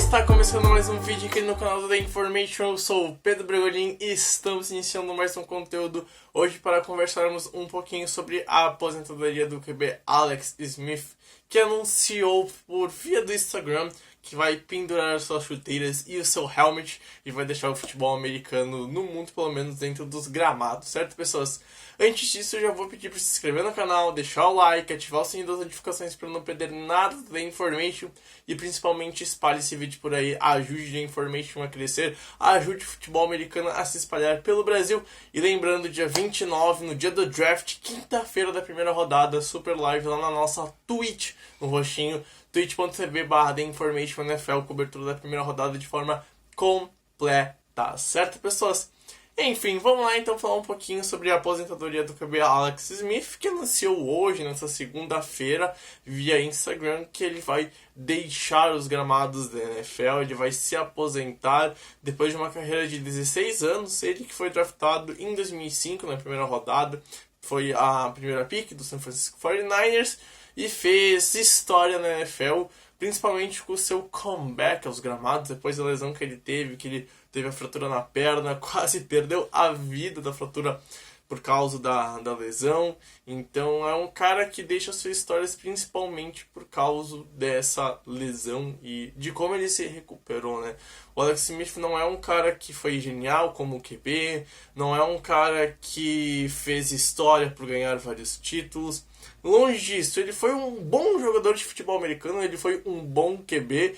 Está começando mais um vídeo aqui no canal do The Information. Eu sou o Pedro Bregolin e estamos iniciando mais um conteúdo hoje para conversarmos um pouquinho sobre a aposentadoria do QB Alex Smith, que anunciou por via do Instagram que vai pendurar suas chuteiras e o seu helmet e vai deixar o futebol americano no mundo, pelo menos dentro dos gramados, certo, pessoas? Antes disso, eu já vou pedir para se inscrever no canal, deixar o like, ativar o sininho das notificações para não perder nada da Information e principalmente espalhe esse vídeo por aí, ajude a Information a crescer, ajude o futebol americano a se espalhar pelo Brasil. E lembrando, dia 29, no dia do draft, quinta-feira da primeira rodada, super live lá na nossa Twitch, no roxinho, twitch.tv/TheInformationNFL, cobertura da primeira rodada de forma completa, certo, pessoas? Enfim, vamos lá então falar um pouquinho sobre a aposentadoria do QB Alex Smith, que anunciou hoje, nessa segunda-feira, via Instagram, que ele vai deixar os gramados da NFL, ele vai se aposentar depois de uma carreira de 16 anos, ele que foi draftado em 2005 na primeira rodada, foi a primeira pick do San Francisco 49ers e fez história na NFL, principalmente com o seu comeback aos gramados, depois da lesão que ele teve a fratura na perna, quase perdeu a vida da fratura por causa da lesão. Então é um cara que deixa suas histórias principalmente por causa dessa lesão e de como ele se recuperou, né? O Alex Smith não é um cara que foi genial como QB, não é um cara que fez história por ganhar vários títulos. Longe disso, ele foi um bom jogador de futebol americano, ele foi um bom QB.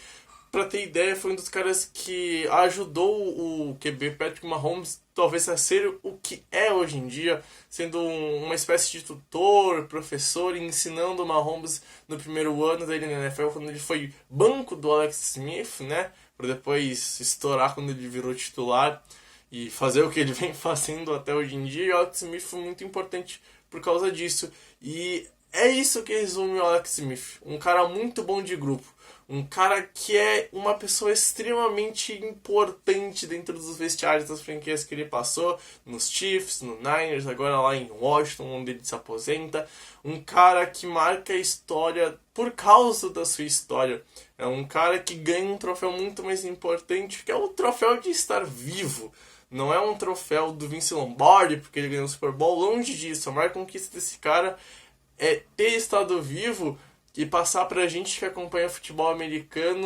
Pra ter ideia, foi um dos caras que ajudou o QB Patrick Mahomes talvez a ser o que é hoje em dia, sendo uma espécie de tutor, professor, ensinando o Mahomes no primeiro ano dele na NFL, quando ele foi banco do Alex Smith, né? Pra depois estourar quando ele virou titular e fazer o que ele vem fazendo até hoje em dia. E o Alex Smith foi muito importante por causa disso. E é isso que resume o Alex Smith. Um cara muito bom de grupo. Um cara que é uma pessoa extremamente importante dentro dos vestiários das franquias que ele passou, nos Chiefs, no Niners, agora lá em Washington, onde ele se aposenta. Um cara que marca a história por causa da sua história. É um cara que ganha um troféu muito mais importante, que é o troféu de estar vivo. Não é um troféu do Vince Lombardi, porque ele ganhou o Super Bowl, longe disso. A maior conquista desse cara é ter estado vivo e passar pra gente que acompanha futebol americano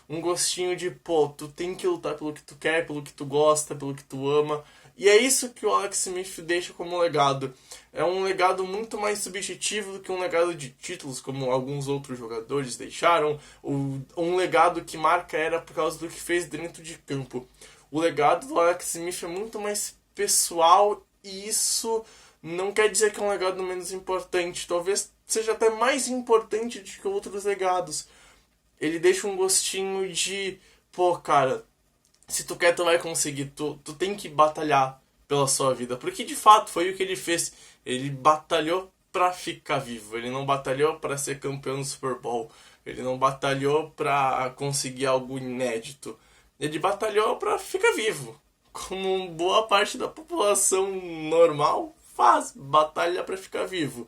um gostinho de, pô, tu tem que lutar pelo que tu quer, pelo que tu gosta, pelo que tu ama. E é isso que o Alex Smith deixa como legado. É um legado muito mais subjetivo do que um legado de títulos, como alguns outros jogadores deixaram. Um legado que marca era por causa do que fez dentro de campo. O legado do Alex Smith é muito mais pessoal e isso não quer dizer que é um legado menos importante. Talvez seja até mais importante do que outros legados. Ele deixa um gostinho de, pô, cara, se tu quer, tu vai conseguir. Tu tem que batalhar pela sua vida. Porque de fato foi o que ele fez. Ele batalhou pra ficar vivo. Ele não batalhou pra ser campeão do Super Bowl. Ele não batalhou pra conseguir algo inédito. Ele batalhou pra ficar vivo. Como boa parte da população normal faz, batalha pra ficar vivo.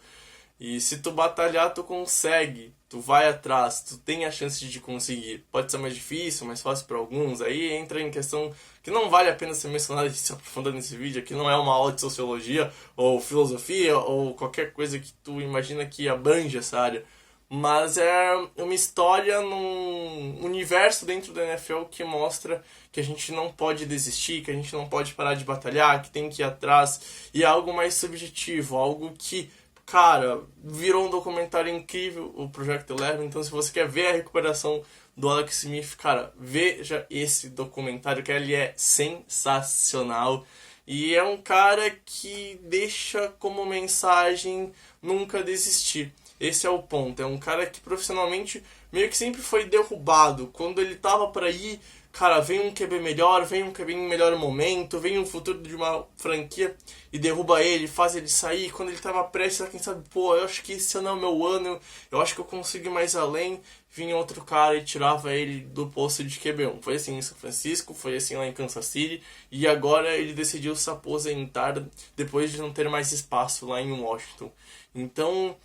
E se tu batalhar, tu consegue, tu vai atrás, tu tem a chance de conseguir. Pode ser mais difícil, mais fácil para alguns. Aí entra em questão que não vale a pena ser mencionada e se aprofundar nesse vídeo. Aqui não é uma aula de sociologia ou filosofia ou qualquer coisa que tu imagina que abrange essa área. Mas é uma história num universo dentro da NFL que mostra que a gente não pode desistir, que a gente não pode parar de batalhar, que tem que ir atrás. E é algo mais subjetivo, algo que, cara, virou um documentário incrível, o Project Eleven. Então se você quer ver a recuperação do Alex Smith, cara, veja esse documentário, que ele é sensacional. E é um cara que deixa como mensagem nunca desistir. Esse é o ponto. É um cara que profissionalmente meio que sempre foi derrubado. Quando ele tava pra ir, cara, vem um QB melhor, vem um QB em melhor momento, vem um futuro de uma franquia e derruba ele, faz ele sair. Quando ele tava prestes a, quem sabe, pô, eu acho que esse ano é o meu ano, eu acho que eu consigo ir mais além, vinha outro cara e tirava ele do posto de QB1. Foi assim em São Francisco, foi assim lá em Kansas City, e agora ele decidiu se aposentar depois de não ter mais espaço lá em Washington. Então,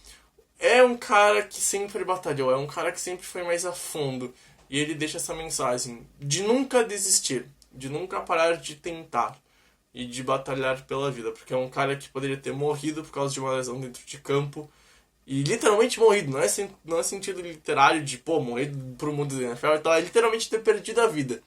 é um cara que sempre batalhou, é um cara que sempre foi mais a fundo. E ele deixa essa mensagem de nunca desistir, de nunca parar de tentar e de batalhar pela vida, porque é um cara que poderia ter morrido por causa de uma lesão dentro de campo, e literalmente morrido, não é sentido literário de, morrer pro mundo da NFL, então é literalmente ter perdido a vida.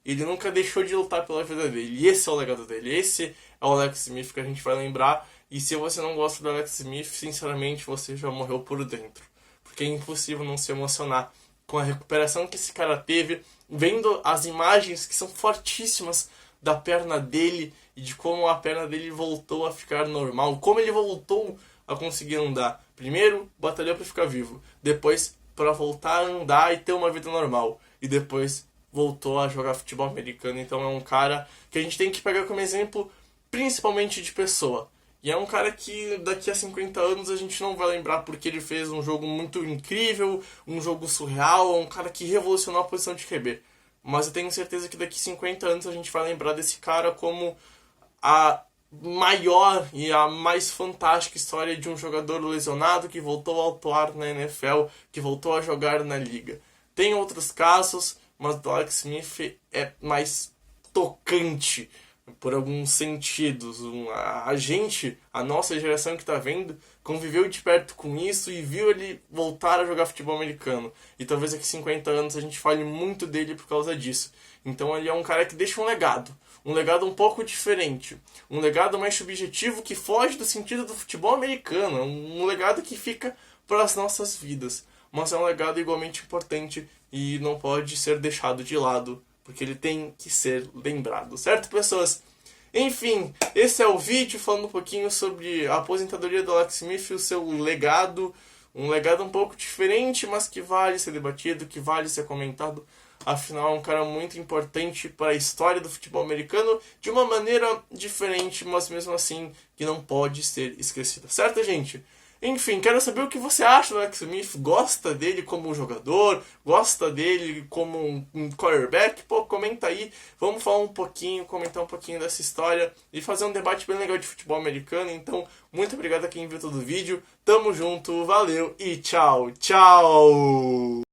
Ele nunca deixou de lutar pela vida dele, e esse é o legado dele, esse é o Alex Smith que a gente vai lembrar, e se você não gosta do Alex Smith, sinceramente, você já morreu por dentro, porque é impossível não se emocionar com a recuperação que esse cara teve, vendo as imagens que são fortíssimas da perna dele e de como a perna dele voltou a ficar normal, como ele voltou a conseguir andar. Primeiro, batalhou para ficar vivo, depois para voltar a andar e ter uma vida normal, e depois voltou a jogar futebol americano. Então é um cara que a gente tem que pegar como exemplo, principalmente de pessoa. E é um cara que daqui a 50 anos a gente não vai lembrar porque ele fez um jogo muito incrível, um jogo surreal, um cara que revolucionou a posição de QB. Mas eu tenho certeza que daqui a 50 anos a gente vai lembrar desse cara como a maior e a mais fantástica história de um jogador lesionado que voltou a atuar na NFL, que voltou a jogar na liga. Tem outros casos, mas o Alex Smith é mais tocante por alguns sentidos. A nossa geração que tá vendo, conviveu de perto com isso e viu ele voltar a jogar futebol americano. E talvez daqui a 50 anos a gente fale muito dele por causa disso. Então ele é um cara que deixa um legado um pouco diferente, um legado mais subjetivo que foge do sentido do futebol americano, um legado que fica para as nossas vidas. Mas é um legado igualmente importante e não pode ser deixado de lado, porque ele tem que ser lembrado, certo, pessoas? Enfim, esse é o vídeo falando um pouquinho sobre a aposentadoria do Alex Smith e o seu legado. Um legado um pouco diferente, mas que vale ser debatido, que vale ser comentado. Afinal, é um cara muito importante para a história do futebol americano de uma maneira diferente, mas mesmo assim que não pode ser esquecida. Certo, gente? Enfim, quero saber o que você acha do Alex Smith. Gosta dele como um jogador? Gosta dele como um quarterback? Comenta aí. Vamos falar um pouquinho, comentar um pouquinho dessa história e fazer um debate bem legal de futebol americano. Então, muito obrigado a quem viu todo o vídeo. Tamo junto, valeu e tchau, tchau!